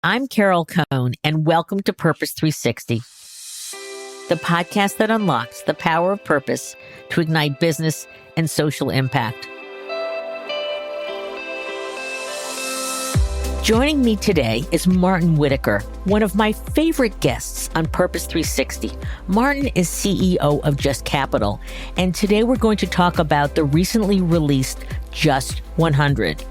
I'm Carol Cohn, and welcome to Purpose 360, the podcast that unlocks the power of purpose to ignite business and social impact. Joining me today is Martin Whittaker, one of my favorite guests on Purpose 360. Martin is CEO of Just Capital, and today we're going to talk about the recently released Just 100.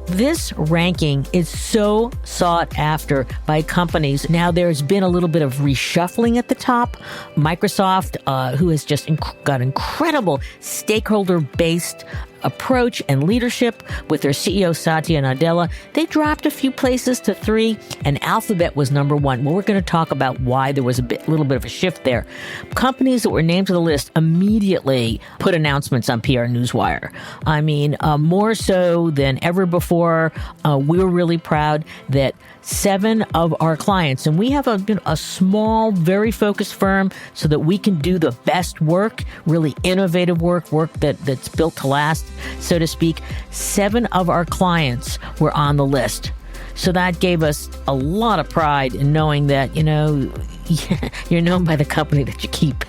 This ranking is so sought after by companies. Now, there's been a little bit of reshuffling at the top. Microsoft, who has just got incredible stakeholder-based approach and leadership with their CEO Satya Nadella, they dropped a few places to 3, and Alphabet was number 1. Well, we're going to talk about why there was a little bit of a shift there. Companies that were named to the list immediately put announcements on PR Newswire. I mean, more so than ever before. We were really proud that 7 of our clients, and we have a small, very focused firm so that we can do the best work, really innovative work that's built to last, so to speak. 7 of our clients were on the list. So that gave us a lot of pride in knowing that, you're known by the company that you keep.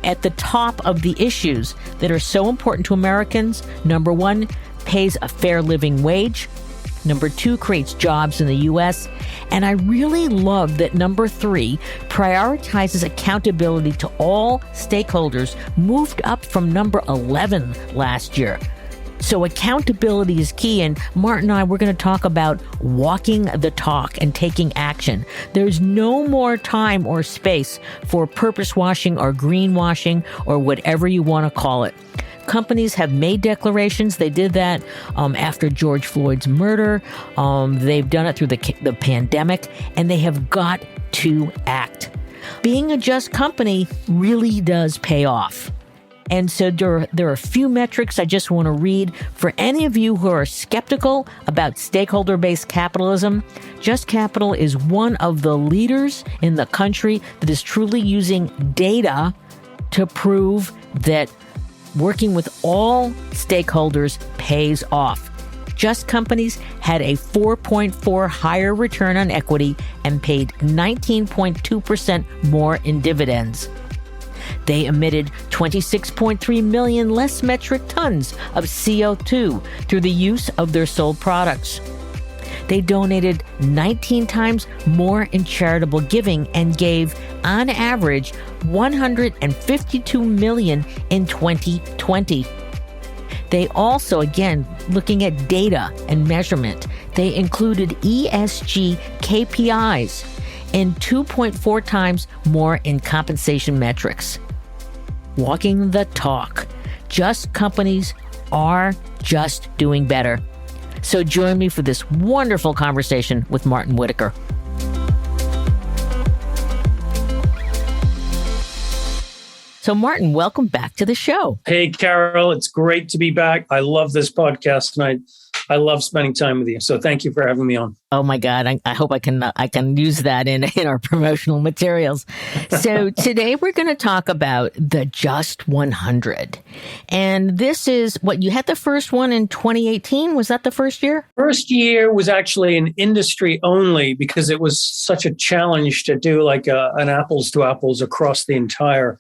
At the top of the issues that are so important to Americans, number 1, pays a fair living wage. Number 2, creates jobs in the U.S. And I really love that number 3 prioritizes accountability to all stakeholders, moved up from number 11 last year. So accountability is key. And Martin and I, we're going to talk about walking the talk and taking action. There's no more time or space for purpose washing or greenwashing or whatever you want to call it. Companies have made declarations. They did that after George Floyd's murder. They've done it through the pandemic, and they have got to act. Being a just company really does pay off. And so there are a few metrics I just want to read. For any of you who are skeptical about stakeholder-based capitalism, Just Capital is one of the leaders in the country that is truly using data to prove that working with all stakeholders pays off. Just Companies had a 4.4 higher return on equity and paid 19.2% more in dividends. They emitted 26.3 million less metric tons of CO2 through the use of their sold products. They donated 19 times more in charitable giving and gave, on average, $152 million in 2020. They also, again, looking at data and measurement, they included ESG KPIs and 2.4 times more in compensation metrics. Walking the talk. Just Companies are just doing better. So join me for this wonderful conversation with Martin Whittaker. So Martin, welcome back to the show. Hey, Carol, it's great to be back. I love this podcast, and I love spending time with you. So thank you for having me on. Oh my God, I hope I can use that in our promotional materials. So today we're going to talk about the Just 100. And this is what you had the first one in 2018. Was that the first year? First year was actually an industry only because it was such a challenge to do like an apples to apples across the entire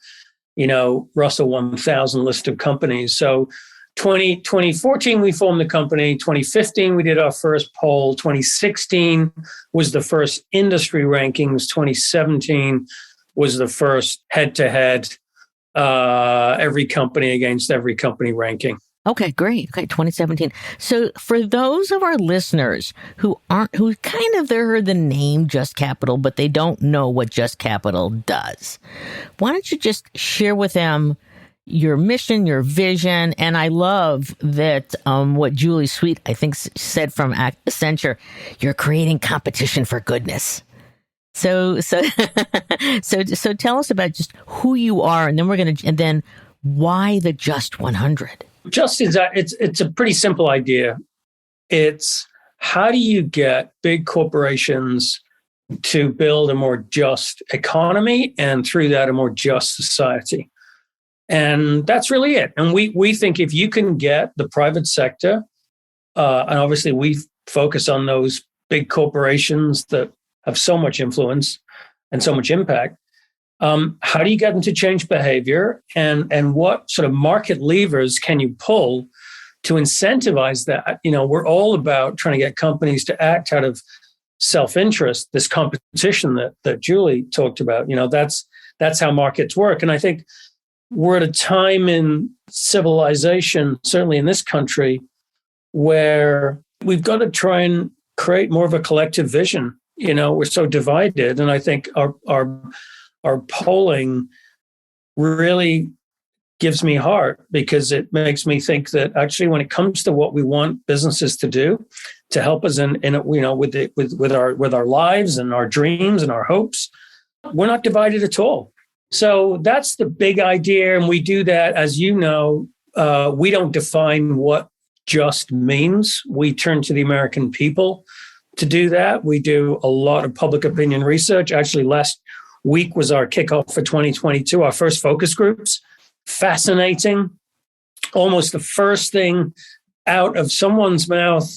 Russell 1000 list of companies. So 2014, we formed the company. 2015, we did our first poll. 2016 was the first industry rankings. 2017 was the first head-to-head, every company against every company ranking. Okay, great. Okay, 2017. So for those of our listeners who kind of heard the name Just Capital, but they don't know what Just Capital does, why don't you just share with them your mission, your vision? And I love that what Julie Sweet, I think, said from Accenture, you're creating competition for goodness. So tell us about just who you are, and then why the Just 100. Just is that it's a pretty simple idea. It's how do you get big corporations to build a more just economy and through that a more just society? And that's really it. And we think if you can get the private sector, and obviously we focus on those big corporations that have so much influence and so much impact. How do you get them to change behavior, and what sort of market levers can you pull to incentivize that? We're all about trying to get companies to act out of self-interest, this competition that Julie talked about. That's how markets work. And I think we're at a time in civilization, certainly in this country, where we've got to try and create more of a collective vision. We're so divided. And I think our polling really gives me heart, because it makes me think that actually, when it comes to what we want businesses to do to help us with our lives and our dreams and our hopes, we're not divided at all. So that's the big idea. And we do that, as you know, we don't define what just means. We turn to the American people to do that. We do a lot of public opinion research. Actually, last week was our kickoff for 2022, our first focus groups. Fascinating. Almost the first thing out of someone's mouth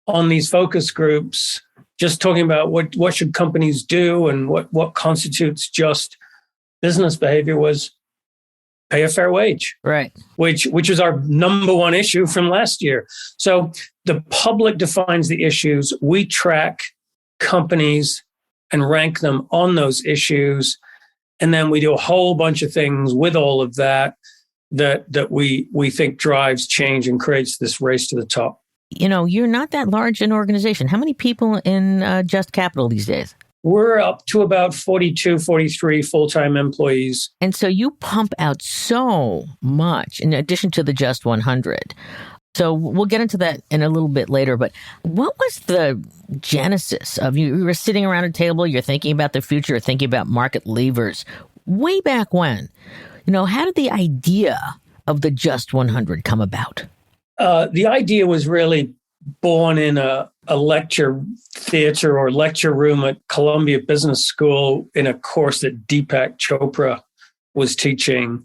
on these focus groups, just talking about what should companies do and what constitutes just business behavior, was pay a fair wage, right? Which is our number one issue from last year. So the public defines the issues. We track companies and rank them on those issues, and then we do a whole bunch of things with all of that we think drives change and creates this race to the top. You're not that large an organization. How many people in Just Capital these days? We're up to about 42, 43 full-time employees. And so you pump out so much in addition to the Just 100. So we'll get into that in a little bit later. But what was the genesis of you were sitting around a table, you're thinking about the future, thinking about market levers way back when? How did the idea of the Just 100 come about? The idea was really born in a lecture theater or lecture room at Columbia Business School in a course that Deepak Chopra was teaching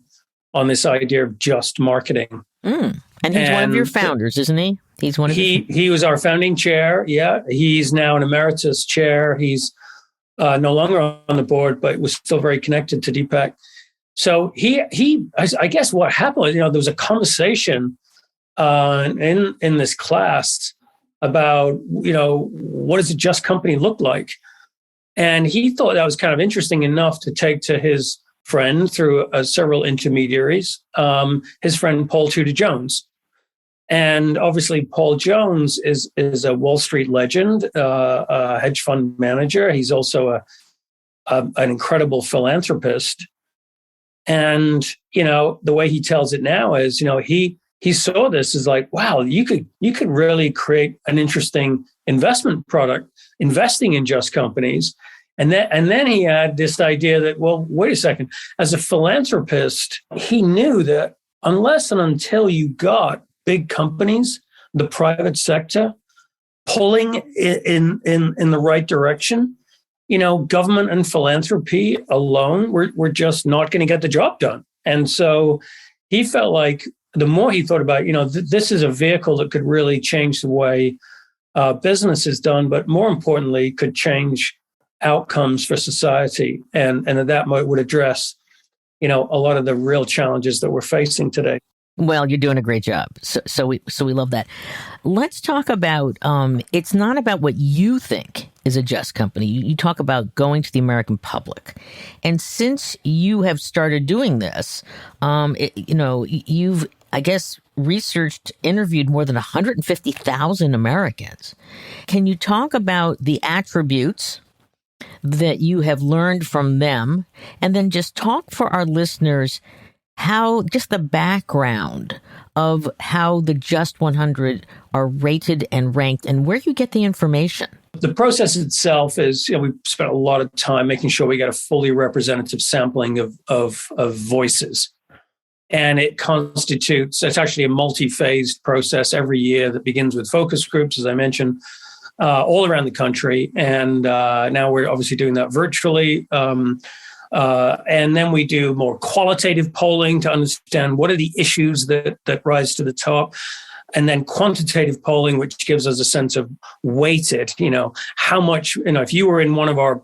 on this idea of just marketing. And he's one of your founders, isn't he? He's one of he was our founding chair. Yeah, he's now an emeritus chair. He's no longer on the board, but was still very connected to Deepak. So I guess what happened was, there was a conversation in this class about, what does a just company look like? And he thought that was kind of interesting enough to take to his friend through several intermediaries, his friend Paul Tudor Jones. And obviously, Paul Jones is a Wall Street legend, a hedge fund manager. He's also an incredible philanthropist. And, the way he tells it now is, he saw this as like, wow, you could really create an interesting investment product, investing in just companies. And then he had this idea that, well, wait a second, as a philanthropist, he knew that unless and until you got big companies, the private sector, pulling in the right direction, government and philanthropy alone, we're just not going to get the job done. And so he felt like the more he thought about, this is a vehicle that could really change the way business is done, but more importantly, could change outcomes for society, and that would address, a lot of the real challenges that we're facing today. Well, you're doing a great job. So we love that. Let's talk about, it's not about what you think is a just company. You talk about going to the American public. And since you have started doing this, you've, I guess, researched, interviewed more than 150,000 Americans. Can you talk about the attributes that you have learned from them? And then just talk for our listeners how, just the background of how the Just 100 are rated and ranked and where you get the information. The process itself is, we spent a lot of time making sure we got a fully representative sampling of voices. And it's actually a multi-phased process every year that begins with focus groups, as I mentioned, all around the country. And now we're obviously doing that virtually. And then we do more qualitative polling to understand what are the issues that rise to the top. and then quantitative polling, which gives us a sense of weighted, how much, if you were in one of our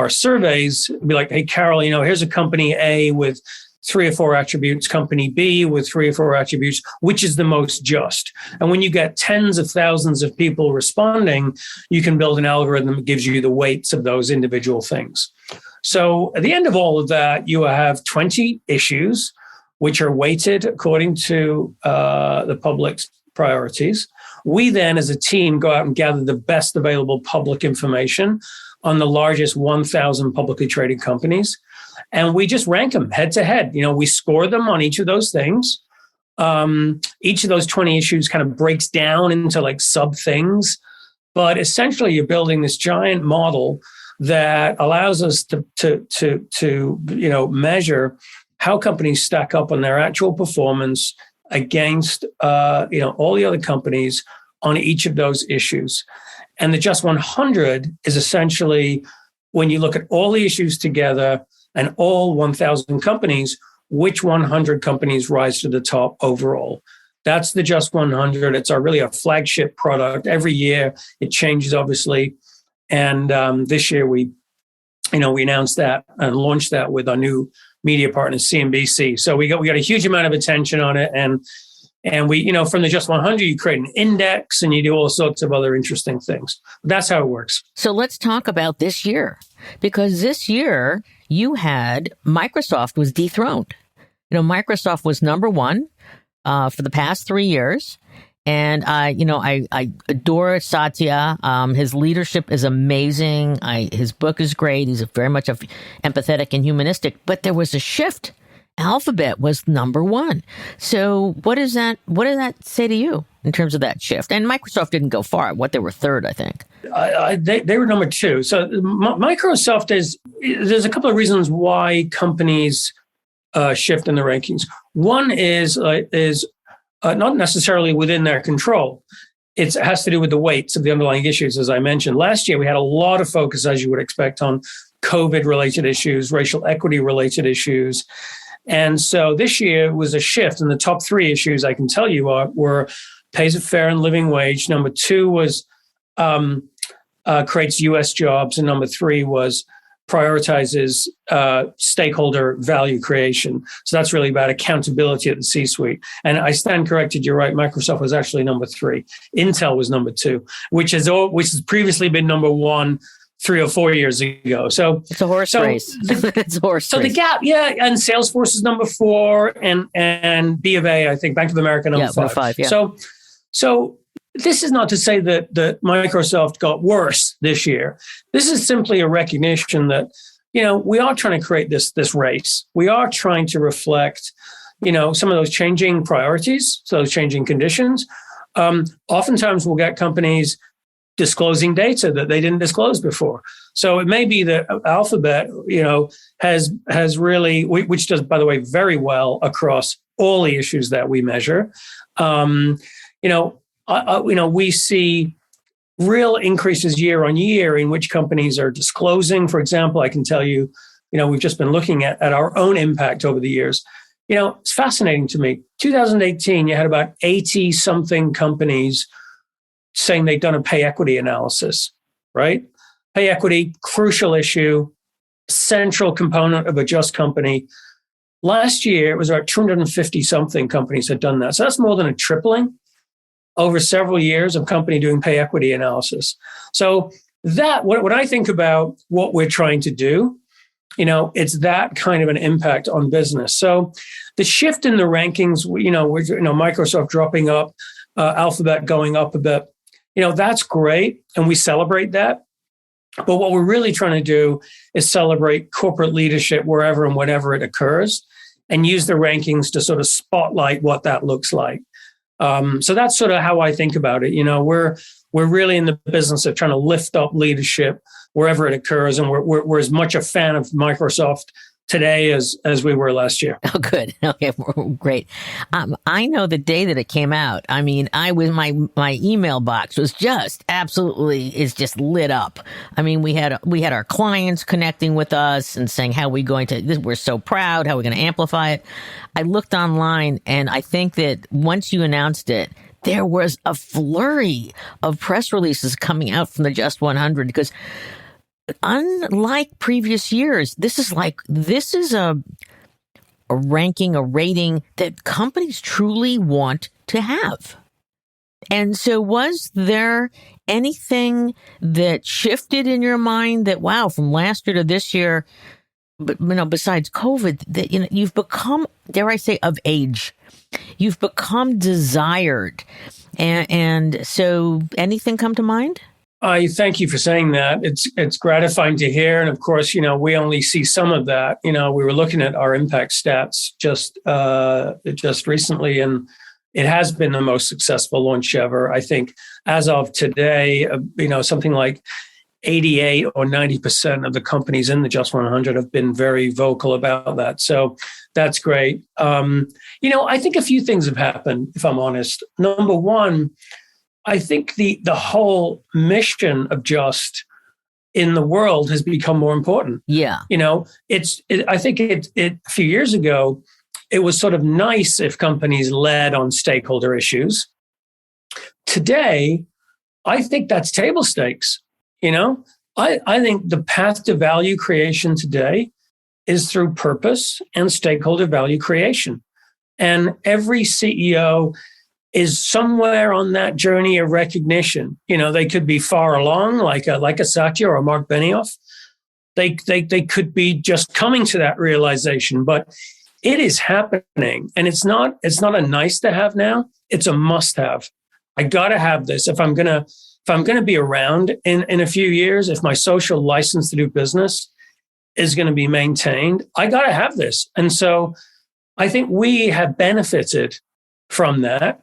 surveys, it'd be like, hey, Carol, here's a company A with 3 or 4 attributes, company B with 3 or 4 attributes, which is the most just? And when you get tens of thousands of people responding, you can build an algorithm that gives you the weights of those individual things. So at the end of all of that, you have 20 issues, which are weighted according to the public's priorities. We then, as a team, go out and gather the best available public information on the largest 1,000 publicly traded companies. And we just rank them head to head. We score them on each of those things. Each of those 20 issues kind of breaks down into like sub things. But essentially, you're building this giant model that allows us to measure how companies stack up on their actual performance against all the other companies on each of those issues. And the Just 100 is essentially when you look at all the issues together and all 1,000 companies, which 100 companies rise to the top overall. That's the Just 100. It's really a flagship product. Every year it changes, obviously. And this year we announced that and launched that with our new media partner, CNBC. So we got a huge amount of attention on it. And we, from the Just 100, you create an index and you do all sorts of other interesting things. That's how it works. So let's talk about this year, because this year you had Microsoft was dethroned. Microsoft was number one for the past 3 years. And I adore Satya. His leadership is amazing. His book is great. He's very much empathetic and humanistic. But there was a shift. Alphabet was number one. So what does that say to you in terms of that shift? And Microsoft didn't go far. They were third, I think. They were number two. So Microsoft there's a couple of reasons why companies shift in the rankings. One is not necessarily within their control. It has to do with the weights of the underlying issues, as I mentioned. Last year, we had a lot of focus, as you would expect, on COVID-related issues, racial equity-related issues. And so this year was a shift. And the top 3 issues I can tell you were pays a fair and living wage. Number 2 was creates U.S. jobs. And number 3 was prioritizes stakeholder value creation. So that's really about accountability at the C-suite. And I stand corrected. You're right. Microsoft was actually number 3. Intel was number 2, which has previously been number 1 3 or 4 years ago. So it's a horse race. It's a horse race. The gap, yeah. And Salesforce is number 4, and B of A, I think, Bank of America number 5. Yeah. So this is not to say that Microsoft got worse this year. This is simply a recognition that, we are trying to create this race. We are trying to reflect, some of those changing priorities, so those changing conditions. Oftentimes we'll get companies disclosing data that they didn't disclose before. So it may be that Alphabet, has really, which does, by the way, very well across all the issues that we measure. We see real increases year on year in which companies are disclosing. For example, I can tell you, we've just been looking at our own impact over the years. It's fascinating to me. 2018, you had about 80 something companies saying they'd done a pay equity analysis, right? Pay equity, crucial issue, central component of a just company. Last year, it was about 250 something companies had done that. So that's more than a tripling over several years of company doing pay equity analysis. So that, when I think about what we're trying to do, it's that kind of an impact on business. So the shift in the rankings, Microsoft dropping up, Alphabet going up a bit, that's great. And we celebrate that. But what we're really trying to do is celebrate corporate leadership wherever and whenever it occurs and use the rankings to sort of spotlight what that looks like. So that's sort of how I think about it. We're really in the business of trying to lift up leadership wherever it occurs. And we're as much a fan of Microsoft today as we were last year. Oh, good. Okay, great. I know the day that it came out. I mean, my email box was just is just lit up. I mean, we had our clients connecting with us and saying how we're so proud, how we're going to amplify it. I looked online, and I think that once you announced it, there was a flurry of press releases coming out from the Just 100 because, unlike previous years, this is a ranking, a rating that companies truly want to have. And so was there anything that shifted in your mind that, wow, from last year to this year, but besides COVID, that you've become, dare I say, of age? You've become desired. And so anything come to mind? I thank you for saying that. It's gratifying to hear. And of course, we only see some of that. We were looking at our impact stats just recently, and it has been the most successful launch ever. I think as of today, something like 88 or 90% of the companies in the Just 100 have been very vocal about that. So that's great. I think a few things have happened, if I'm honest. Number one, I think the whole mission of Just in the world has become more important. Yeah. I think a few years ago, it was sort of nice if companies led on stakeholder issues. Today, I think that's table stakes. I think the path to value creation today is through purpose and stakeholder value creation. And every CEO is somewhere on that journey of recognition. They could be far along, like a Satya or a Mark Benioff. They could be just coming to that realization, but it is happening. And it's not a nice to have now, it's a must have. I got to have this if I'm going to be around in a few years, if my social license to do business is going to be maintained, I got to have this. And so I think we have benefited from that.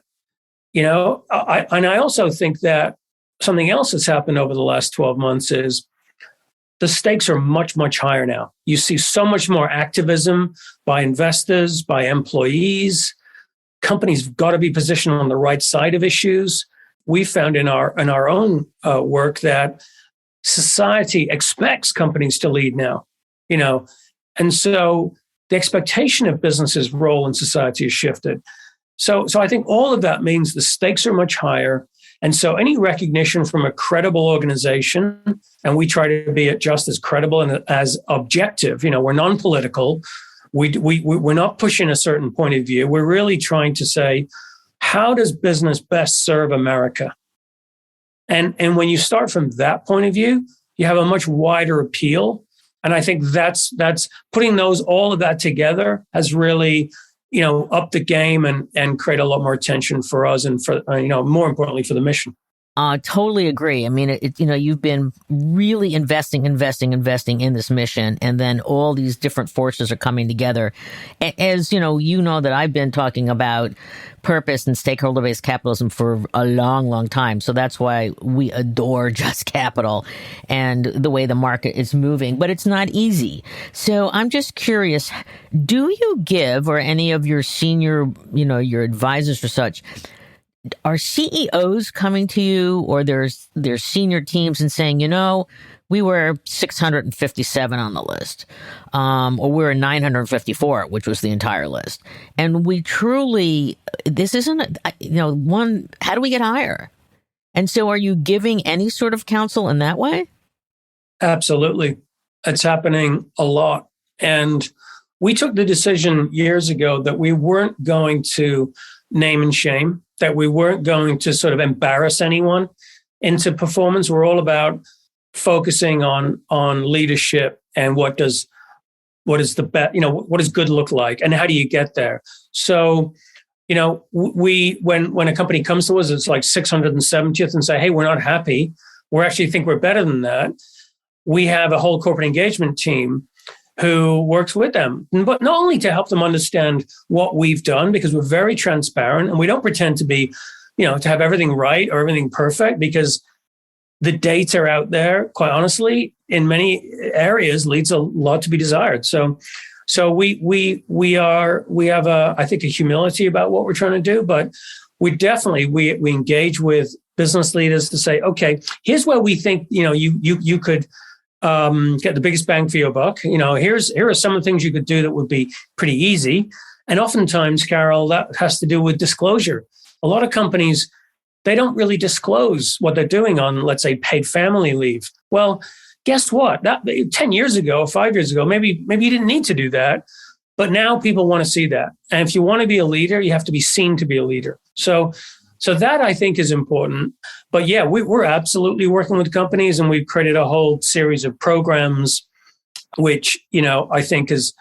I also think that something else that's happened over the last 12 months is the stakes are much, much higher now. You see so much more activism by investors, by employees. Companies have got to be positioned on the right side of issues. We found in our own work that society expects companies to lead now, and so the expectation of businesses' role in society has shifted. So I think all of that means the stakes are much higher. And so any recognition from a credible organization, and we try to be just as credible and as objective, we're non-political. We're not pushing a certain point of view. We're really trying to say, how does business best serve America? And when you start from that point of view, you have a much wider appeal. And I think that's putting all of that together has really up the game and create a lot more attention for us and for, more importantly, for the mission. Totally agree. I mean, you've been really investing in this mission, and then all these different forces are coming together. As that I've been talking about purpose and stakeholder-based capitalism for a long, long time. So that's why we adore Just Capital and the way the market is moving. But it's not easy. So I'm just curious, do you give, or any of your senior, your advisors or such, are CEOs coming to you or their senior teams and saying, we were 657 on the list, or we were 954, which was the entire list. And we truly, this isn't, how do we get higher? And so are you giving any sort of counsel in that way? Absolutely. It's happening a lot. And we took the decision years ago that we weren't going to name and shame, that we weren't going to sort of embarrass anyone into performance. We're all about focusing on leadership and what is the best, what does good look like and how do you get there? So, when a company comes to us, it's like 670th and say, hey, we're not happy. We actually think we're better than that. We have a whole corporate engagement team who works with them, but not only to help them understand what we've done, because we're very transparent and we don't pretend to be, to have everything right or everything perfect, because the data out there, quite honestly, in many areas leaves a lot to be desired. So So we have I think a humility about what we're trying to do, but we definitely we engage with business leaders to say, okay, here's where we think you could get the biggest bang for your buck. Here are some of the things you could do that would be pretty easy. And oftentimes, Carol, that has to do with disclosure. A lot of companies, they don't really disclose what they're doing on, let's say, paid family leave. Well, guess what? 10 years ago, 5 years ago, maybe you didn't need to do that. But now people want to see that. And if you want to be a leader, you have to be seen to be a leader. So that I think is important. But yeah, we're absolutely working with companies, and we've created a whole series of programs, which, I think has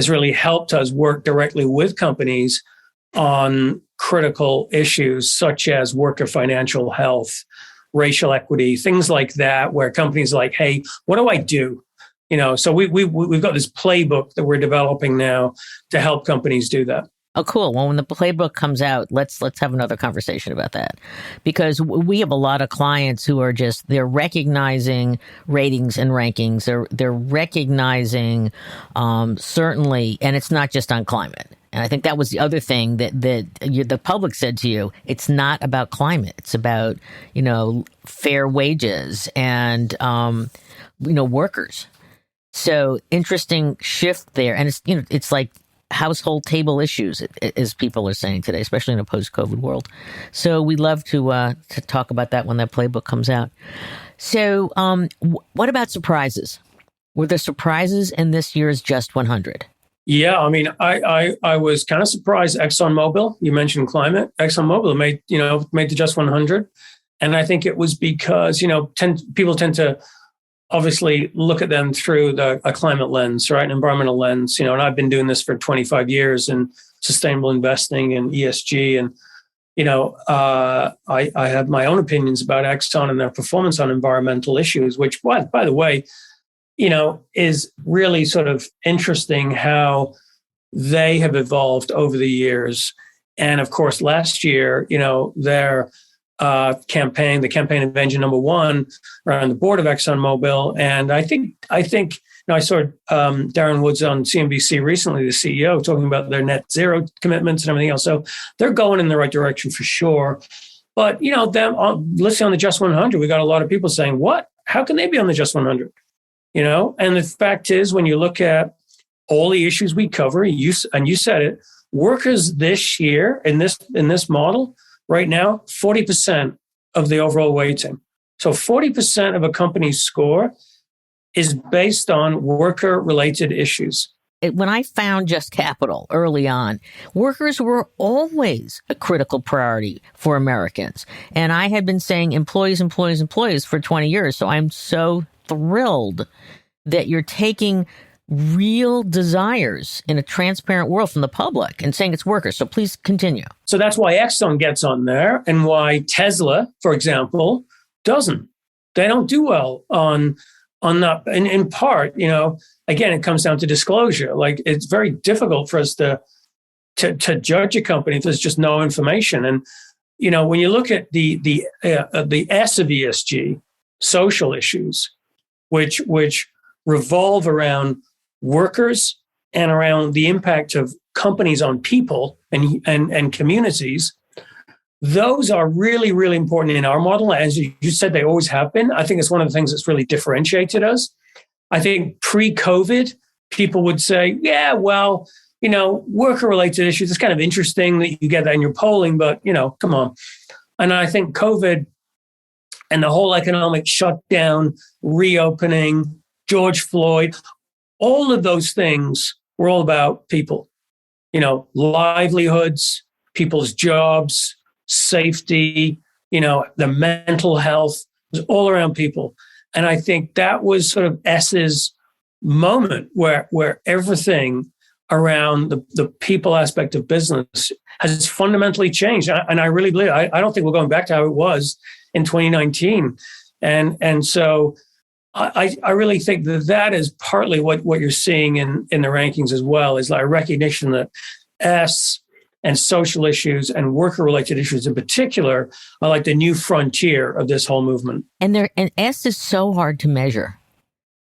really helped us work directly with companies on critical issues such as worker financial health, racial equity, things like that, where companies are like, hey, what do I do? So we've got this playbook that we're developing now to help companies do that. Oh, cool. Well, when the playbook comes out, let's have another conversation about that, because we have a lot of clients who are they're recognizing ratings and rankings. They're recognizing certainly, and it's not just on climate. And I think that was the other thing that the public said to you. It's not about climate. It's about, fair wages and, workers. So interesting shift there. And it's like household table issues, as people are saying today, especially in a post-COVID world. So we'd love to talk about that when that playbook comes out. So what about surprises? Were there surprises in this year's Just 100? Yeah, I mean, I was kind of surprised. ExxonMobil, you mentioned climate. ExxonMobil made the Just 100, and I think it was because people tend to obviously look at them through a climate lens, right, an environmental lens. And I've been doing this for 25 years in sustainable investing and ESG, and I have my own opinions about Exxon and their performance on environmental issues, which, by the way, is really sort of interesting how they have evolved over the years. And of course, last year, their campaign, the campaign of engine number one, around the board of ExxonMobil. And I think I saw Darren Woods on CNBC recently, the CEO, talking about their net zero commitments and everything else. So they're going in the right direction for sure. But, them listing on the Just 100, we got a lot of people saying, what? How can they be on the Just 100? And the fact is, when you look at all the issues we cover, you said it, workers this year in this model right now, 40% of the overall weighting. So 40% of a company's score is based on worker-related issues. When I found Just Capital early on, workers were always a critical priority for Americans. And I had been saying employees for 20 years. So I'm so thrilled that you're taking real desires in a transparent world from the public and saying it's workers. So please continue. So that's why Exxon gets on there, and why Tesla, for example, doesn't. They don't do well on that. And in part, again, it comes down to disclosure. Like, it's very difficult for us to judge a company if there's just no information. And when you look at the S of ESG, social issues, which revolve around workers and around the impact of companies on people and communities, those are really, really important in our model. As you said, they always have been. I think it's one of the things that's really differentiated us. I think pre-COVID, people would say, yeah, well, worker-related issues, it's kind of interesting that you get that in your polling, but, come on. And I think COVID and the whole economic shutdown, reopening, George Floyd, all of those things were all about people, livelihoods, people's jobs, safety, the mental health, it was all around people. And I think that was sort of S's moment where everything around the people aspect of business has fundamentally changed. And I really believe, I don't think we're going back to how it was in 2019. And so I really think that is partly what you're seeing in the rankings as well, is like a recognition that S and social issues and worker-related issues in particular are like the new frontier of this whole movement. And S is so hard to measure.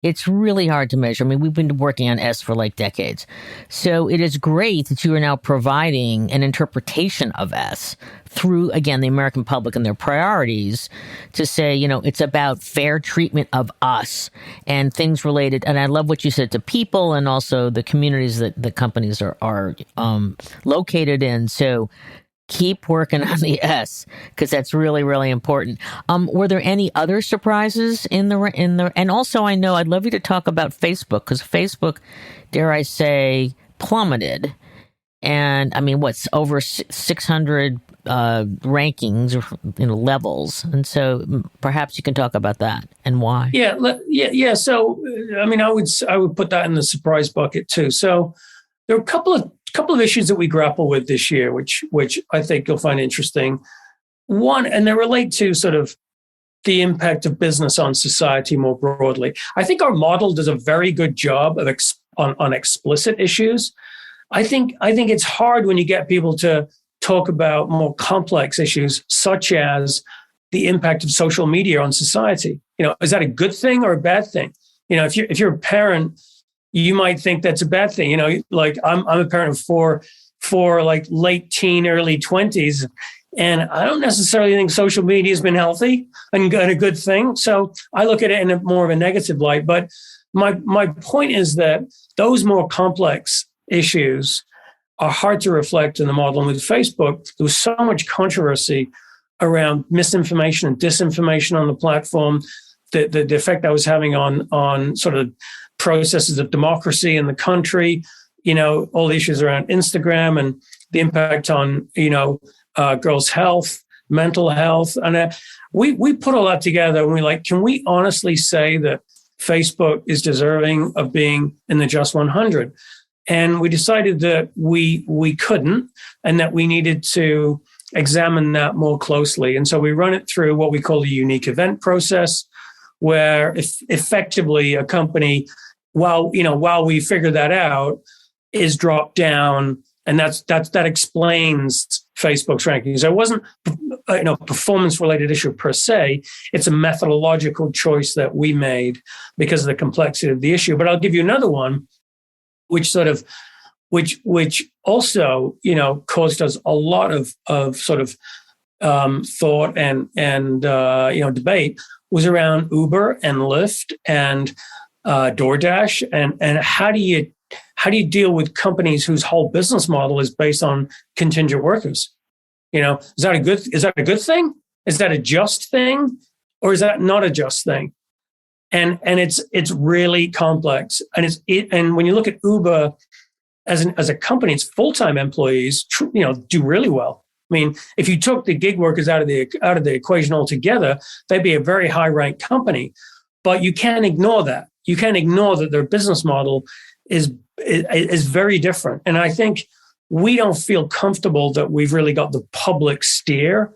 It's really hard to measure. I mean, we've been working on S for like decades. So it is great that you are now providing an interpretation of S through, again, the American public and their priorities to say, it's about fair treatment of us and things related. And I love what you said to people and also the communities that the companies are located in. So keep working on the S because that's really, really important. Were there any other surprises in the, and also I know I'd love you to talk about Facebook because Facebook, dare I say, plummeted. And I mean, what's over 600 rankings or levels. And so perhaps you can talk about that and why. Yeah. So, I mean, I would put that in the surprise bucket too. So there are a couple of issues that we grapple with this year, which I think you'll find interesting. One, and they relate to sort of the impact of business on society more broadly. I think our model does a very good job of on explicit issues. I think it's hard when you get people to talk about more complex issues, such as the impact of social media on society. Is that a good thing or a bad thing? If you're a parent, you might think that's a bad thing. Like I'm a parent of four like late teen, early 20s, and I don't necessarily think social media has been healthy and a good thing. So I look at it in more of a negative light. But my point is that those more complex issues are hard to reflect in the model. And with Facebook, there was so much controversy around misinformation and disinformation on the platform, the effect that was having on sort of processes of democracy in the country, all the issues around Instagram and the impact on, girls' health, mental health. And we put all that together and can we honestly say that Facebook is deserving of being in the Just 100? And we decided that we couldn't and that we needed to examine that more closely. And so we run it through what we call a unique event process, where effectively a company, while we figure that out, is dropped down, and that explains Facebook's rankings. So it wasn't performance-related issue per se. It's a methodological choice that we made because of the complexity of the issue. But I'll give you another one, which also caused us a lot of sort of thought and debate, was around Uber and Lyft and DoorDash and how do you deal with companies whose whole business model is based on contingent workers? Is that a good thing? Is that a just thing, or is that not a just thing? And it's really complex. And when you look at Uber as a company, its full-time employees do really well. I mean, if you took the gig workers out of the equation altogether, they'd be a very high-ranked company. But you can't ignore that. You can't ignore that their business model is very different. And I think we don't feel comfortable that we've really got the public steer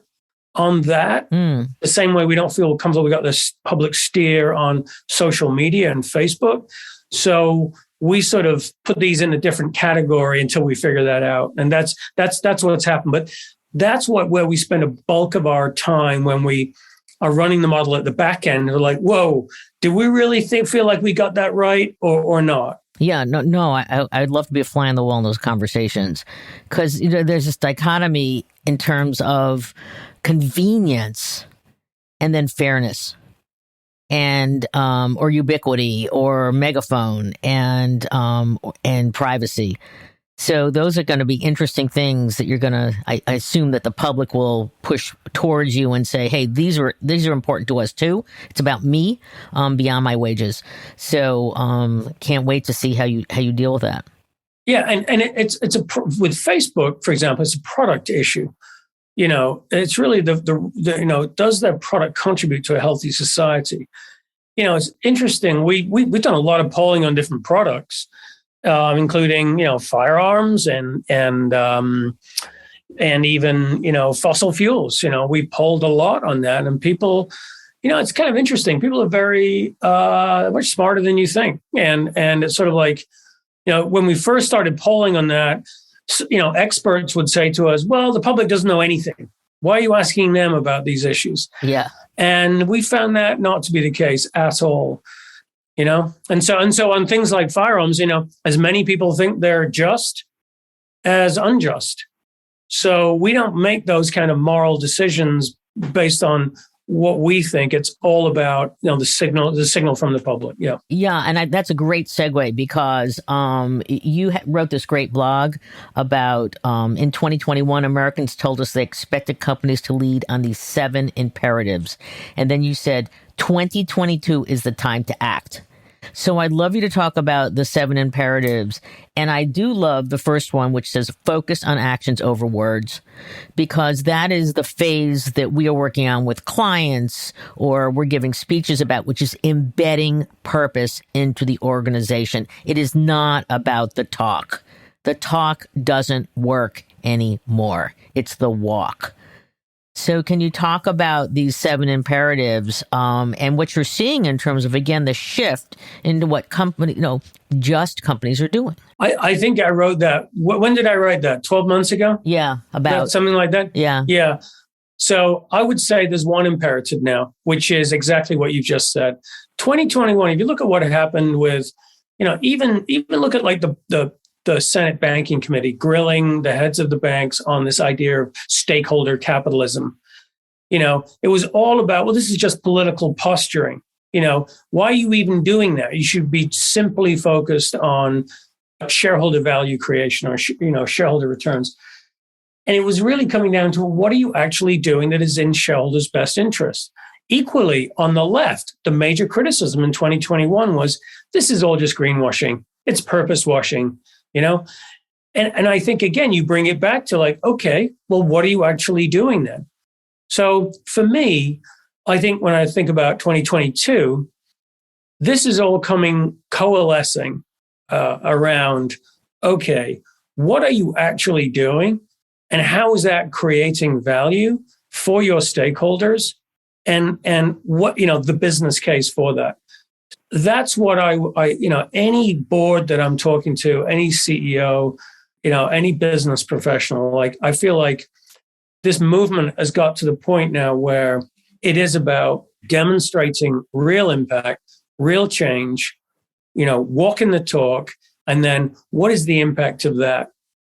on that. The same way we don't feel comfortable we got this public steer on social media and Facebook. So we sort of put these in a different category until we figure that out. And that's what's happened. But that's where we spend a bulk of our time when we are running the model at the back end. We're like, whoa, did we really feel like we got that right or not? Yeah, no. I'd love to be a fly on the wall in those conversations because there's this dichotomy in terms of convenience and then fairness and or ubiquity or megaphone and privacy. So those are going to be interesting things that you're going to, I assume that the public will push towards you and say, hey, these are important to us too. It's about me beyond my wages. So can't wait to see how you deal with that. Yeah. And it's with Facebook, for example, it's a product issue. It's really does that product contribute to a healthy society? It's interesting. We've done a lot of polling on different products. Including firearms and even fossil fuels. We polled a lot on that, and people, it's kind of interesting. People are very much smarter than you think, and it's sort of like when we first started polling on that, experts would say to us, "Well, the public doesn't know anything. Why are you asking them about these issues?" Yeah, and we found that not to be the case at all. And so on things like firearms, as many people think they're just as unjust. So we don't make those kind of moral decisions based on what we think. It's all about the signal from the public. And that's a great segue, because you wrote this great blog about in 2021 Americans told us they expected companies to lead on these 7 imperatives, and then you said 2022 is the time to act. So I'd love you to talk about the 7 imperatives. And I do love the first one, which says focus on actions over words, because that is the phase that we are working on with clients, or we're giving speeches about, which is embedding purpose into the organization. It is not about the talk. The talk doesn't work anymore. It's the walk. So can you talk about these 7 imperatives and what you're seeing in terms of, again, the shift into what just companies are doing? I think I wrote that. When did I write that? 12 months ago? Yeah, about something like that? Yeah. So I would say there's one imperative now, which is exactly what you just said. 2021, if you look at what happened with, even look at like the Senate Banking Committee grilling the heads of the banks on this idea of stakeholder capitalism. It was all about, well, this is just political posturing. Why are you even doing that? You should be simply focused on shareholder value creation or, shareholder returns. And it was really coming down to, what are you actually doing that is in shareholders' best interest? Equally, on the left, the major criticism in 2021 was, this is all just greenwashing. It's purpose washing. And I think, again, you bring it back to like, okay, well, what are you actually doing then? So for me, I think when I think about 2022, this is all coalescing around, okay, what are you actually doing? And how is that creating value for your stakeholders? And what, the business case for that? That's what I any board that I'm talking to, any CEO, any business professional, like, I feel like this movement has got to the point now where it is about demonstrating real impact, real change, walking the talk. And then what is the impact of that?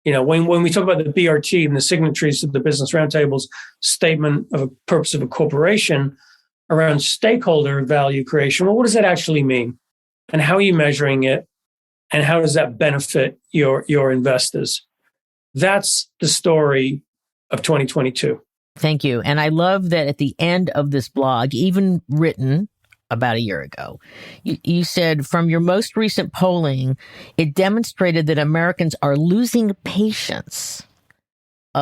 When we talk about the BRT and the signatories to the Business Roundtable's statement of a purpose of a corporation around stakeholder value creation, well, what does that actually mean? And how are you measuring it? And how does that benefit your investors? That's the story of 2022. Thank you. And I love that at the end of this blog, even written about a year ago, you said, from your most recent polling, it demonstrated that Americans are losing patience,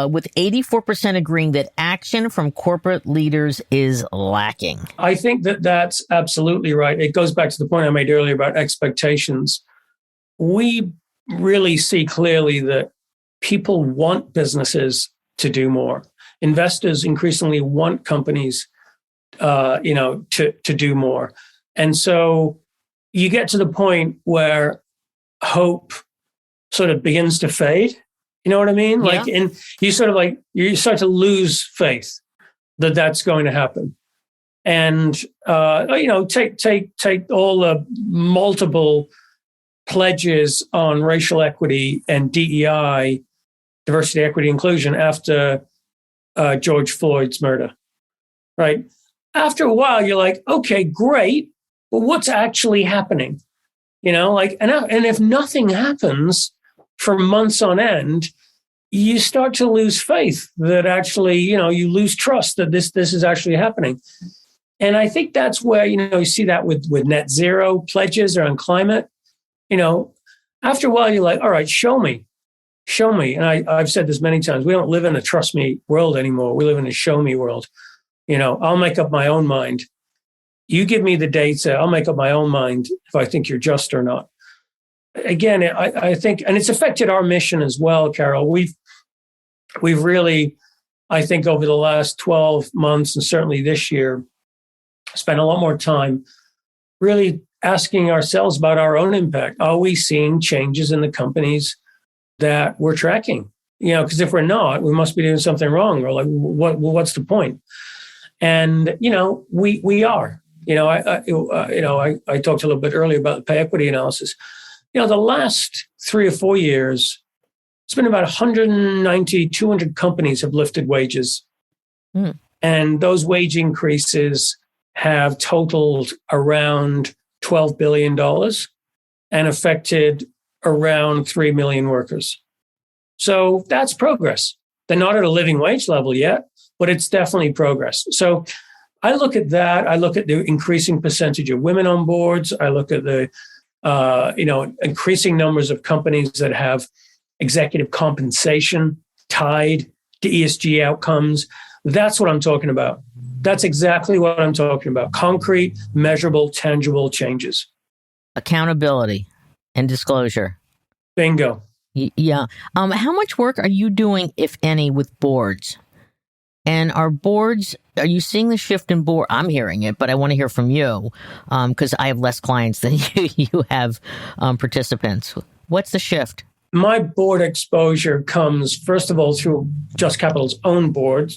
with 84% agreeing that action from corporate leaders is lacking. I think that's absolutely right. It goes back to the point I made earlier about expectations. We really see clearly that people want businesses to do more. Investors increasingly want companies, to do more. And so you get to the point where hope sort of begins to fade. You know what I mean? Yeah. Like, and you start to lose faith that that's going to happen. And, take all the multiple pledges on racial equity and DEI, diversity, equity, inclusion, after George Floyd's murder, right? After a while, you're like, okay, great. But what's actually happening? And if nothing happens for months on end, you start to lose faith that actually, you lose trust that this is actually happening. And I think that's where, you see that with net zero pledges around climate. After a while, you're like, all right, show me. And I've said this many times, we don't live in a trust me world anymore. We live in a show me world. I'll make up my own mind. You give me the data, I'll make up my own mind if I think you're just or not. Again, I think, and it's affected our mission as well, Carol. We've really, I think, over the last 12 months and certainly this year, spent a lot more time really asking ourselves about our own impact. Are we seeing changes in the companies that we're tracking? Because if we're not, we must be doing something wrong. Or like, what's the point? And, we are. I talked a little bit earlier about the pay equity analysis. The last 3 or 4 years, it's been about 190, 200 companies have lifted wages. Mm. And those wage increases have totaled around $12 billion and affected around 3 million workers. So that's progress. They're not at a living wage level yet, but it's definitely progress. So I look at that. I look at the increasing percentage of women on boards. I look at the increasing numbers of companies that have executive compensation tied to ESG outcomes. That's what I'm talking about. That's exactly what I'm talking about. Concrete, measurable, tangible changes. Accountability and disclosure. Bingo. Yeah. How much work are you doing, if any, with boards? And are you seeing the shift in board? I'm hearing it, but I want to hear from you because I have less clients than you have participants. What's the shift? My board exposure comes, first of all, through Just Capital's own board,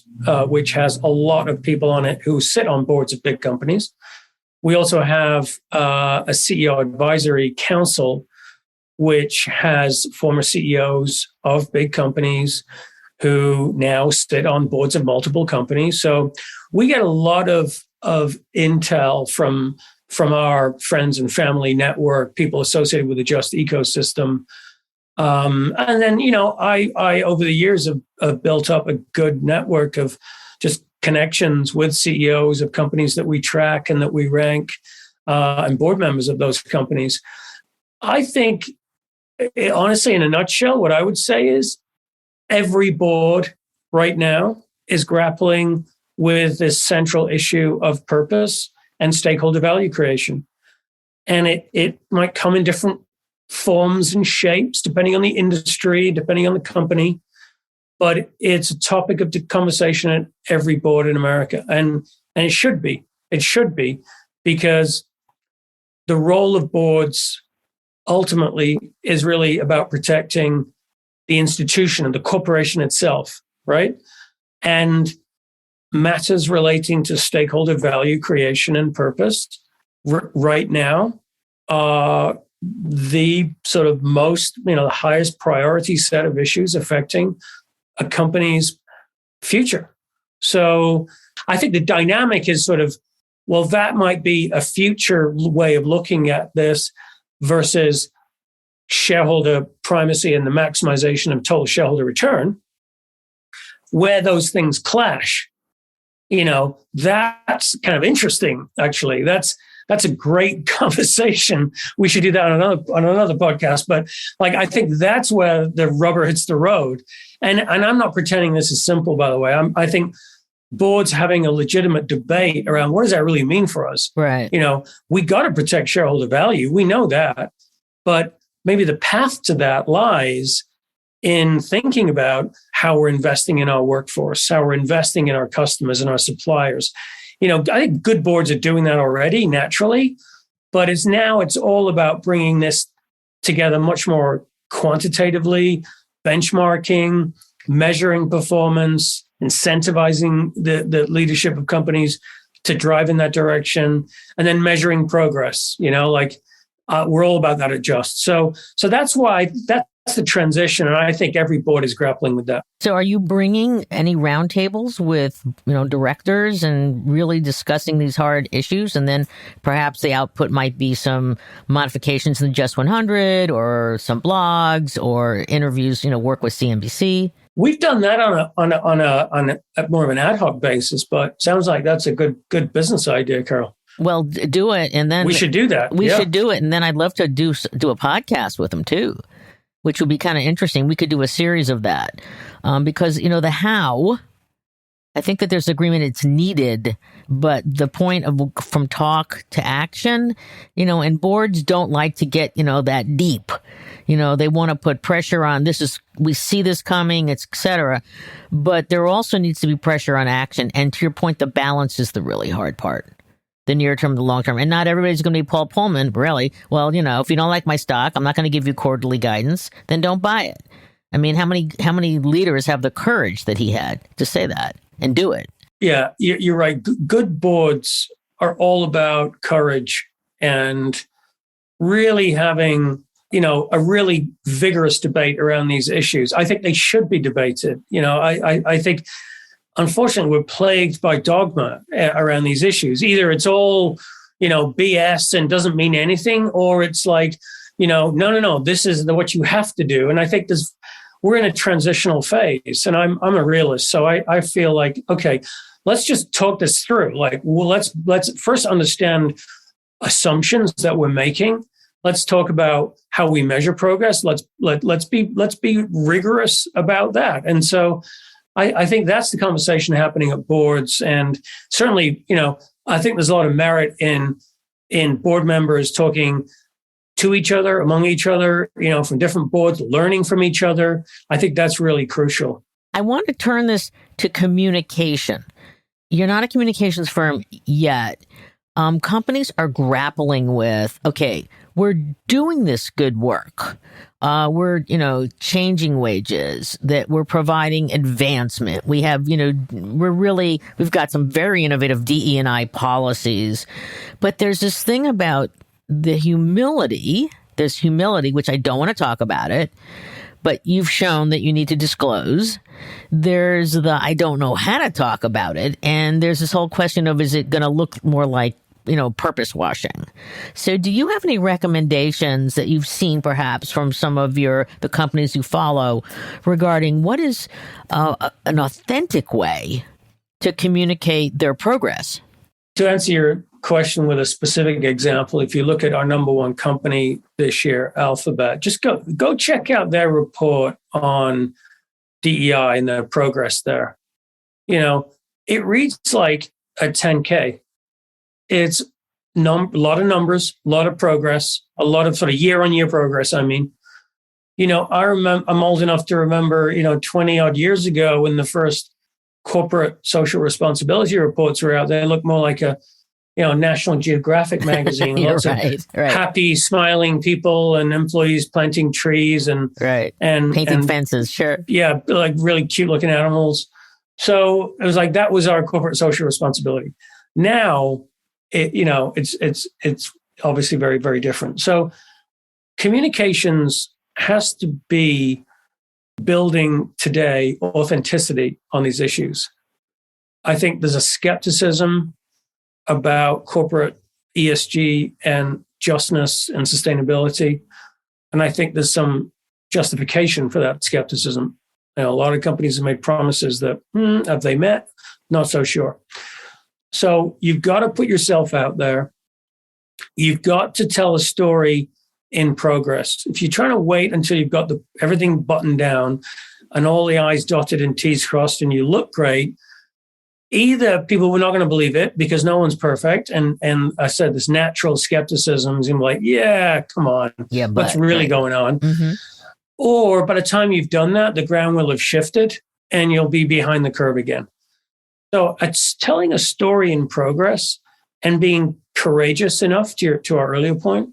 which has a lot of people on it who sit on boards of big companies. We also have a CEO advisory council, which has former CEOs of big companies who now sit on boards of multiple companies. So we get a lot of intel from our friends and family network, people associated with the Just ecosystem. And then, I over the years have built up a good network of just connections with CEOs of companies that we track and that we rank, and board members of those companies. I think, honestly, in a nutshell, what I would say is every board right now is grappling with this central issue of purpose and stakeholder value creation. And it might come in different forms and shapes, depending on the industry, depending on the company. But it's a topic of conversation at every board in America. And it should be. It should be, because the role of boards ultimately is really about protecting the institution and the corporation itself, right? And matters relating to stakeholder value creation and purpose right now are the sort of most, the highest priority set of issues affecting a company's future. So I think the dynamic is sort of, well, that might be a future way of looking at this versus shareholder primacy and the maximization of total shareholder return. Where those things clash, that's kind of interesting, actually. That's a great conversation. We should do that on another podcast. But I think that's where the rubber hits the road. And I'm not pretending this is simple, by the way. I think boards having a legitimate debate around what does that really mean for us? Right. We got to protect shareholder value. We know that. But maybe the path to that lies in thinking about how we're investing in our workforce, how we're investing in our customers and our suppliers. I think good boards are doing that already naturally, but it's all about bringing this together much more quantitatively, benchmarking, measuring performance, incentivizing the leadership of companies to drive in that direction, and then measuring progress. We're all about that at Just. So that's why that's the transition, and I think every board is grappling with that. So are you bringing any roundtables with, directors and really discussing these hard issues? And then perhaps the output might be some modifications in the Just 100 or some blogs or interviews, work with CNBC? We've done that on a more of an ad hoc basis, but sounds like that's a good business idea, Carol. Well, do it, and then we should do that. We should do it, and then I'd love to do a podcast with them too, which would be kind of interesting. We could do a series of that because the how. I think that there's agreement it's needed, but the point of from talk to action, and boards don't like to get that deep. They want to put pressure on we see this coming, et cetera. But there also needs to be pressure on action. And to your point, the balance is the really hard part. The near term, the long term. And not everybody's going to be Paul Pullman, really. Well, if you don't like my stock, I'm not going to give you quarterly guidance, then don't buy it. I mean, how many leaders have the courage that he had to say that and do it? Yeah, you're right. Good boards are all about courage and really having, a really vigorous debate around these issues. I think they should be debated. I think, unfortunately, we're plagued by dogma around these issues. Either it's all, BS and doesn't mean anything, or it's like, no, this is what you have to do. And I think we're in a transitional phase, and I'm a realist. So I feel like, okay, let's just talk this through. Like, well, let's first understand assumptions that we're making. Let's talk about how we measure progress. Let's be rigorous about that. And so I think that's the conversation happening at boards. And certainly, I think there's a lot of merit in board members talking to each other, among each other, from different boards, learning from each other. I think that's really crucial. I want to turn this to communication. You're not a communications firm yet. Companies are grappling with, okay, we're doing this good work. We're, changing wages, that we're providing advancement. We have, we've got some very innovative DE&I policies, but there's this thing about the humility, which I don't want to talk about it, but you've shown that you need to disclose. There's the, I don't know how to talk about it. And there's this whole question of, is it going to look more like, purpose washing? So do you have any recommendations that you've seen perhaps from some of the companies you follow regarding what is an authentic way to communicate their progress? To answer your question with a specific example, if you look at our number one company this year, Alphabet, just go check out their report on DEI and their progress there. It reads like a 10K. It's a lot of numbers, a lot of progress, a lot of sort of year-on-year progress. I mean, I remember, I'm old enough to remember, 20 odd years ago when the first corporate social responsibility reports were out. They looked more like a, National Geographic magazine. Lots of happy, smiling people and employees planting trees and painting fences. Sure, yeah, like really cute looking animals. So it was like that was our corporate social responsibility. Now, it's obviously very, very different. So communications has to be building today authenticity on these issues. I think there's a skepticism about corporate ESG and justness and sustainability. And I think there's some justification for that skepticism. A lot of companies have made promises that, have they met? Not so sure. So you've got to put yourself out there. You've got to tell a story in progress. If you're trying to wait until you've got everything buttoned down and all the I's dotted and T's crossed and you look great, either people were not going to believe it because no one's perfect. And I said this natural skepticism is going to be like, yeah, come on. Yeah, what's really going on? Mm-hmm. Or by the time you've done that, the ground will have shifted and you'll be behind the curve again. So it's telling a story in progress and being courageous enough to our earlier point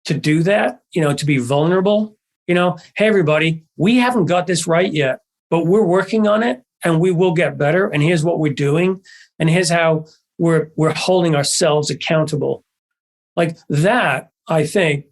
to do that, to be vulnerable. Hey, everybody, we haven't got this right yet, but we're working on it and we will get better. And here's what we're doing. And here's how we're holding ourselves accountable. Like that, I think,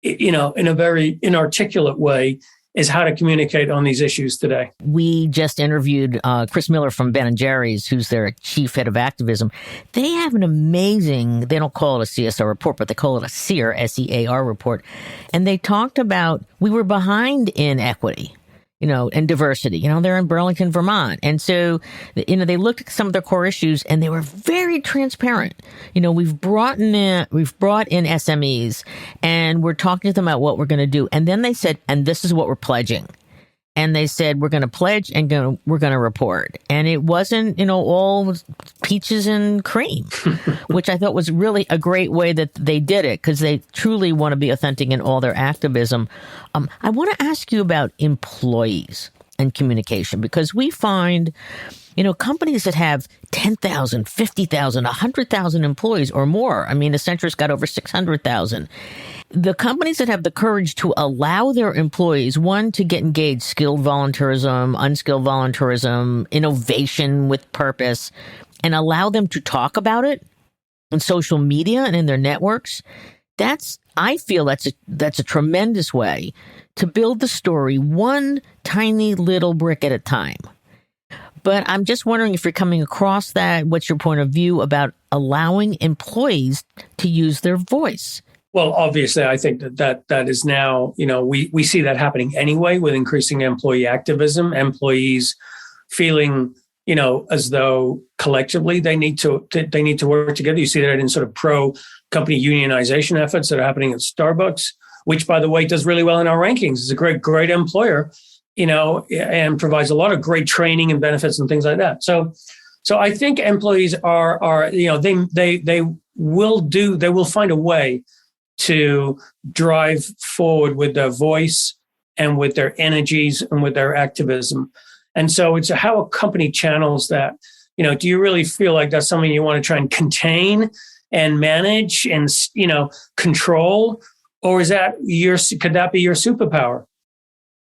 in a very inarticulate way, is how to communicate on these issues today. We just interviewed Chris Miller from Ben & Jerry's, who's their chief head of activism. They have an amazing, they don't call it a CSR report, but they call it a SEAR, S-E-A-R report. And they talked about, we were behind in equity, and diversity. They're in Burlington, Vermont. And so, they looked at some of their core issues and they were very transparent. We've brought in SMEs and we're talking to them about what we're going to do. And then they said, and this is what we're pledging. And they said, we're going to pledge and we're going to report. And it wasn't, all peaches and cream, which I thought was really a great way that they did it because they truly want to be authentic in all their activism. I want to ask you about employees and communication because we find, companies that have 10,000, 50,000, 100,000 employees or more. I mean, Accenture's got over 600,000. The companies that have the courage to allow their employees, one, to get engaged, skilled volunteerism, unskilled volunteerism, innovation with purpose, and allow them to talk about it in social media and in their networks, I feel that's a tremendous way to build the story one tiny little brick at a time. But I'm just wondering if you're coming across that. What's your point of view about allowing employees to use their voice? Well, obviously, I think that is now, we see that happening anyway with increasing employee activism, employees feeling, as though collectively they need to work together. You see that in sort of pro-company unionization efforts that are happening at Starbucks, which, by the way, does really well in our rankings. It's a great employer, and provides a lot of great training and benefits and things like that. So I think employees are they will find a way to drive forward with their voice and with their energies and with their activism. And so it's how a company channels that. Do you really feel like that's something you want to try and contain and manage and, control? Or could that be your superpower?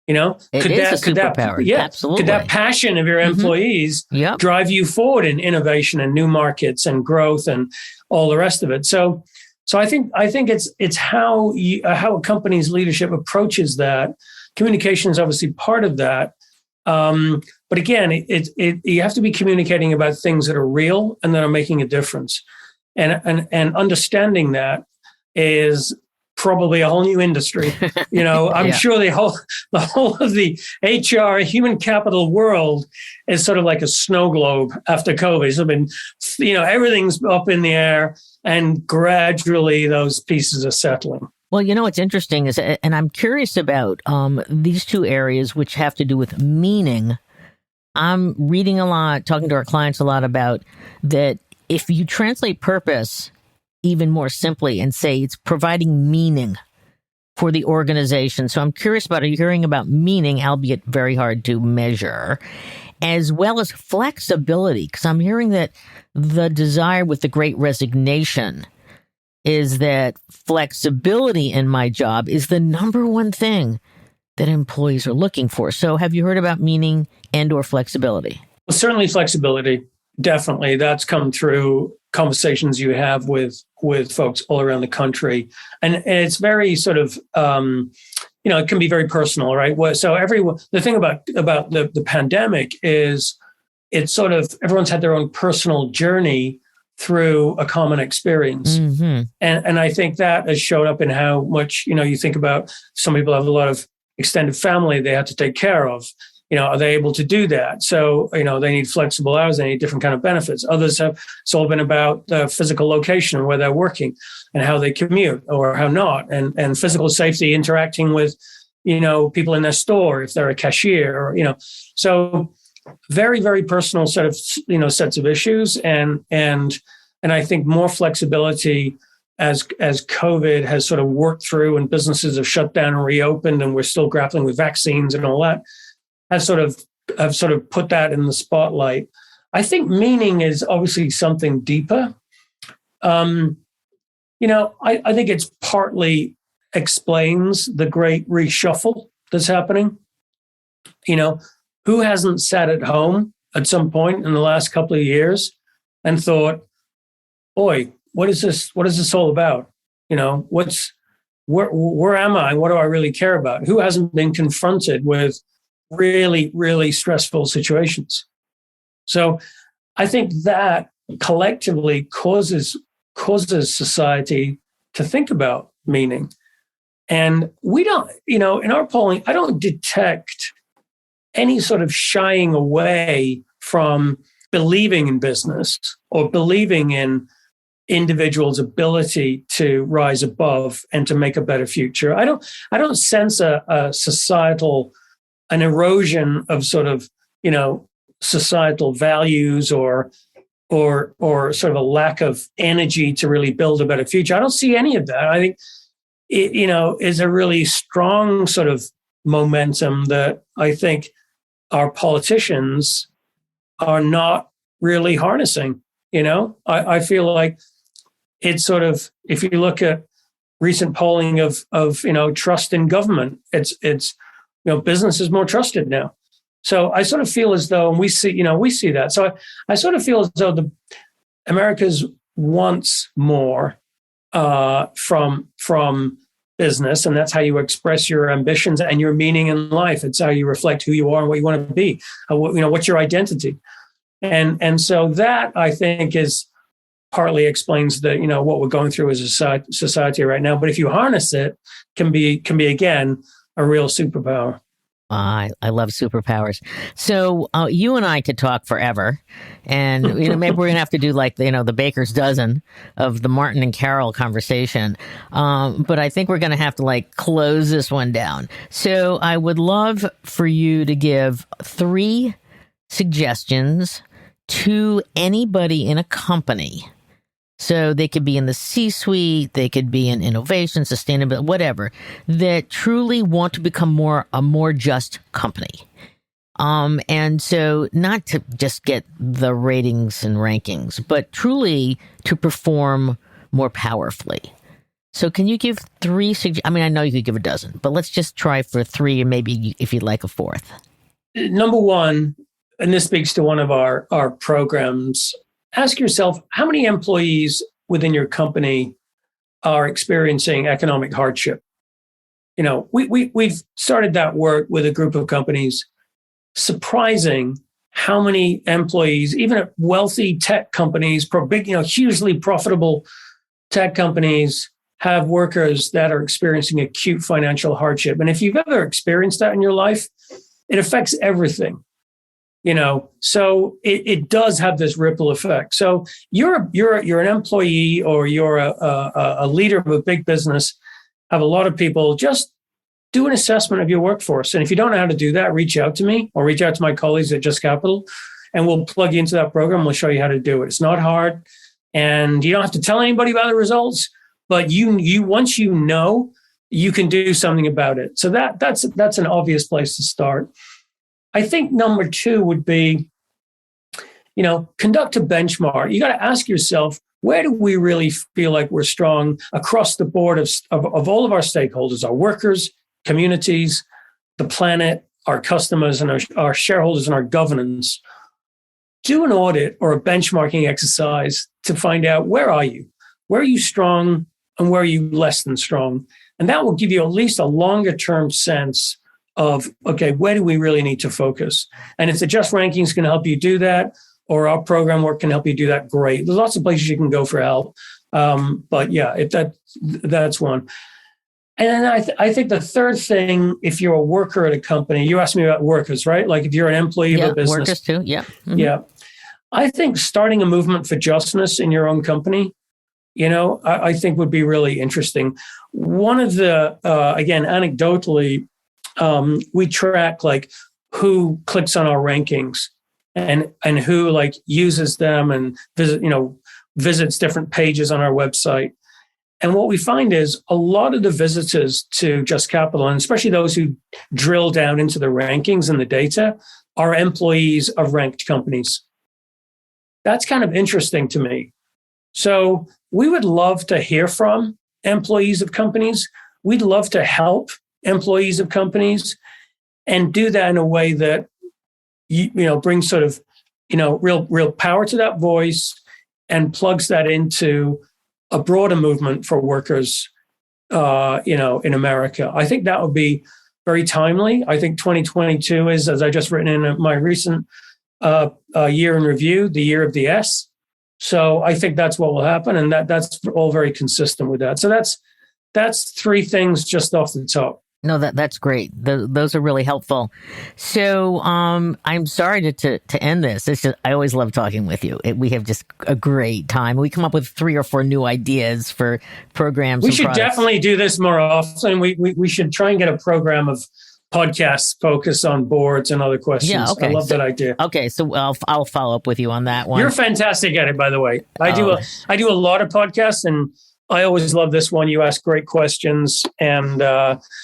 Could is a superpower. Yeah, absolutely. Could that passion of your employees drive you forward in innovation and new markets and growth and all the rest of it? So I think it's how a company's leadership approaches that. Communication is obviously part of that, but again, you have to be communicating about things that are real and that are making a difference, and understanding that is probably a whole new industry. I'm sure the whole of the HR human capital world is sort of like a snow globe after COVID. So everything's up in the air, and gradually those pieces are settling. Well, what's interesting is, and I'm curious about these two areas which have to do with meaning. I'm reading a lot, talking to our clients a lot about that. If you translate purpose even more simply and say it's providing meaning for the organization. So I'm curious about, are you hearing about meaning, albeit very hard to measure, as well as flexibility? Because I'm hearing that the desire with the Great Resignation is that flexibility in my job is the number one thing that employees are looking for. So have you heard about meaning and or flexibility? Well, certainly flexibility. Definitely. That's come through conversations you have with folks all around the country. And it's very sort of, it can be very personal, right? So the thing about the pandemic is it's sort of, everyone's had their own personal journey through a common experience. Mm-hmm. And I think that has showed up in how much, you think about some people have a lot of extended family they have to take care of. Are they able to do that? So, they need flexible hours, they need different kind of benefits. Others it's all been about the physical location and where they're working and how they commute or how not, and physical safety interacting with, people in their store, if they're a cashier or, so very, very personal set of, sets of issues. And I think more flexibility as COVID has sort of worked through and businesses have shut down and reopened, and we're still grappling with vaccines and all that. I've sort of put that in the spotlight. I think meaning is obviously something deeper. I think it's partly explains the great reshuffle that's happening. Who hasn't sat at home at some point in the last couple of years and thought, boy, what is this? What is this all about? Where am I? What do I really care about? Who hasn't been confronted with really, really stressful situations? So I think that collectively causes society to think about meaning. And we don't, in our polling, I don't detect any sort of shying away from believing in business or believing in individuals' ability to rise above and to make a better future. I don't sense a societal, an erosion of sort of, societal values or sort of a lack of energy to really build a better future. I don't see any of that. I think it, is a really strong sort of momentum that I think our politicians are not really harnessing. I feel like it's sort of, if you look at recent polling of trust in government, it's business is more trusted now. So I sort of feel as though, and we see that. So I sort of feel as though America's wants more from business, and that's how you express your ambitions and your meaning in life. It's how you reflect who you are and what you want to be. What's your identity, and so that, I think, is partly explains the what we're going through as a society right now. But if you harness it, can be again a real superpower. I love superpowers. So you and I could talk forever, and maybe we're gonna have to do like the baker's dozen of the Martin and Carol conversation. But I think we're gonna have to close this one down. So I would love for you to give 3 suggestions to anybody in a company. So they could be in the C-suite, they could be in innovation, sustainability, whatever, that truly want to become a more just company. And so not to just get the ratings and rankings, but truly to perform more powerfully. So can you give 3 suggestions? I mean, I know you could give a dozen, but let's just try for 3, and maybe if you'd like a 4th. Number 1, and this speaks to one of our programs, ask yourself, how many employees within your company are experiencing economic hardship? We've started that work with a group of companies. Surprising how many employees, even at wealthy tech companies, big, hugely profitable tech companies, have workers that are experiencing acute financial hardship. And if you've ever experienced that in your life, it affects everything. So it does have this ripple effect. So you're an employee, or you're a leader of a big business, have a lot of people. Just do an assessment of your workforce. And if you don't know how to do that, reach out to me or reach out to my colleagues at Just Capital, and we'll plug you into that program. We'll show you how to do it. It's not hard, and you don't have to tell anybody about the results, but you once you know, you can do something about it. So that's an obvious place to start. I think number 2 would be, conduct a benchmark. You got to ask yourself, where do we really feel like we're strong across the board of all of our stakeholders, our workers, communities, the planet, our customers, and our shareholders, and our governance? Do an audit or a benchmarking exercise to find out, where are you? Where are you strong, and where are you less than strong? And that will give you at least a longer term sense of, okay, where do we really need to focus? And if the Just Rankings can help you do that, or our program work can help you do that, great. There's lots of places you can go for help. But yeah, if that's one. And then I think the 3rd thing, if you're a worker at a company, you asked me about workers, right? Like if you're an employee of a business. Workers too, yeah. Mm-hmm. Yeah. I think starting a movement for justness in your own company, I think would be really interesting. One of the, again, anecdotally, we track who clicks on our rankings and who uses them and visits different pages on our website. And what we find is a lot of the visitors to Just Capital, and especially those who drill down into the rankings and the data, are employees of ranked companies. That's kind of interesting to me. So we would love to hear from employees of companies. We'd love to help employees of companies, and do that in a way that brings sort of real power to that voice, and plugs that into a broader movement for workers in America. I think that would be very timely. I think 2022 is, as I just written in my recent year in review, the year of the S. So I think that's what will happen, and that's all very consistent with that. So that's 3 things just off the top. No, that's great. Those are really helpful. So I'm sorry to end this. It's just, I always love talking with you. We have just a great time. We come up with 3 or 4 new ideas for programs. We should definitely do this more often. We should try and get a program of podcasts focused on boards and other questions. Yeah, okay. I love that idea. Okay, so I'll follow up with you on that one. You're fantastic at it, by the way. I do a lot of podcasts, and I always love this one. You ask great questions, and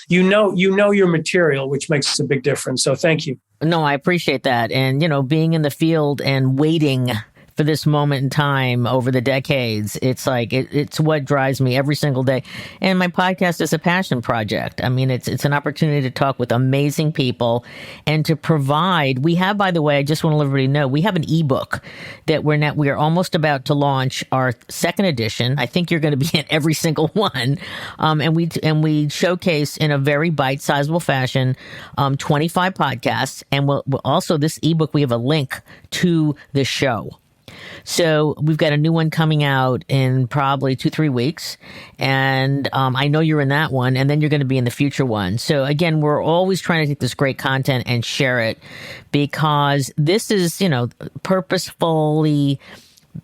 you know your material, which makes a big difference. So thank you. No, I appreciate that. And, being in the field and waiting for this moment in time over the decades. It's like, it's what drives me every single day. And my podcast is a passion project. I mean, it's an opportunity to talk with amazing people and to provide. We have, by the way, I just want to let everybody know, we have an ebook that we are almost about to launch our second edition. I think you're going to be in every single one. And we showcase in a very bite-sizable fashion, 25 podcasts. And we'll also, this ebook, we have a link to the show. So we've got a new one coming out in probably 2-3 weeks. And I know you're in that one, and then you're going to be in the future one. So again, we're always trying to take this great content and share it, because this is, purposefully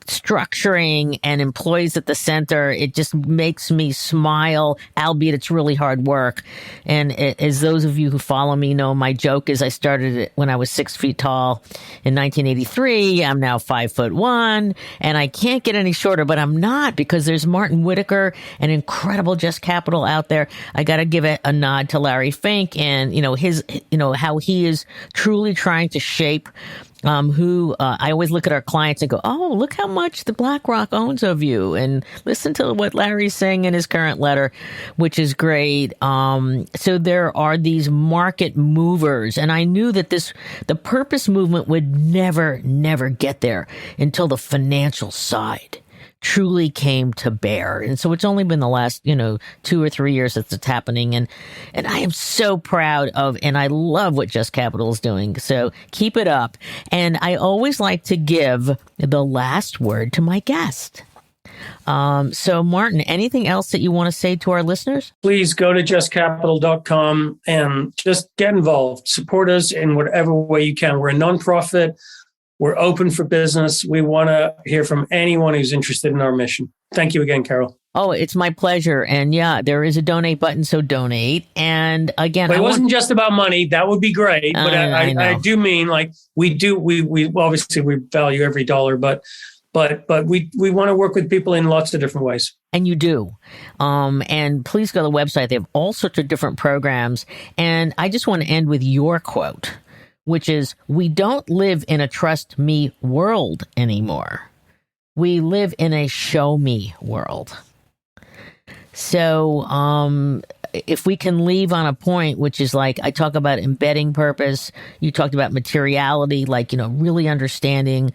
structuring and employees at the center. It just makes me smile, albeit it's really hard work. And as those of you who follow me know, my joke is I started it when I was 6 feet tall in 1983. I'm now 5'1", and I can't get any shorter, but I'm not, because there's Martin Whittaker, an incredible Just Capital out there. I got to give it a nod to Larry Fink and, how he is truly trying to shape I always look at our clients and go, oh, look how much the BlackRock owns of you, and listen to what Larry's saying in his current letter, which is great. So there are these market movers, and I knew that the purpose movement would never get there until the financial side truly came to bear. And so it's only been the last, 2 or 3 years that it's happening. And I am so proud of, and I love what Just Capital is doing. So keep it up. And I always like to give the last word to my guest. So Martin, anything else that you want to say to our listeners? Please go to justcapital.com and just get involved. Support us in whatever way you can. We're a nonprofit. We're open for business. We want to hear from anyone who's interested in our mission. Thank you again, Carol. Oh, it's my pleasure. And yeah, there is a donate button, so donate. And again, but it wasn't just about money. That would be great. But I do mean, like, we obviously we value every dollar, but we want to work with people in lots of different ways. And you do. And please go to the website. They have all sorts of different programs. And I just want to end with your quote, which is, we don't live in a trust me world anymore. We live in a show me world. So if we can leave on a point, which is like, I talk about embedding purpose. You talked about materiality, like, really understanding,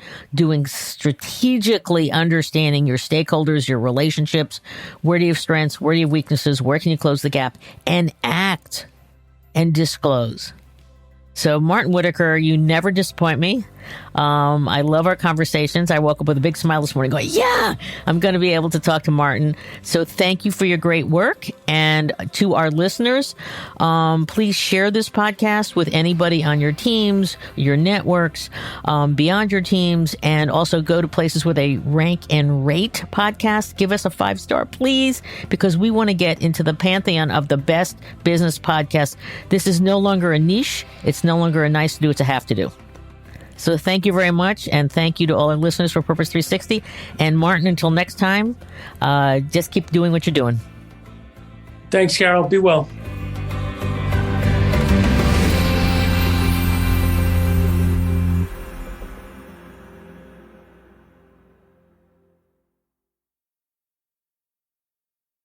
strategically understanding your stakeholders, your relationships. Where do you have strengths? Where do you have weaknesses? Where can you close the gap? And act and disclose. So Martin Whittaker, you never disappoint me. I love our conversations. I woke up with a big smile this morning going, yeah, I'm going to be able to talk to Martin. So thank you for your great work. And to our listeners, please share this podcast with anybody on your teams, your networks, beyond your teams, and also go to places where they rank and rate podcasts. Give us a 5-star, please, because we want to get into the pantheon of the best business podcasts. This is no longer a niche. It's no longer a nice to do. It's a have to do. So thank you very much. And thank you to all our listeners for Purpose 360. And Martin, until next time, just keep doing what you're doing. Thanks, Carol. Be well.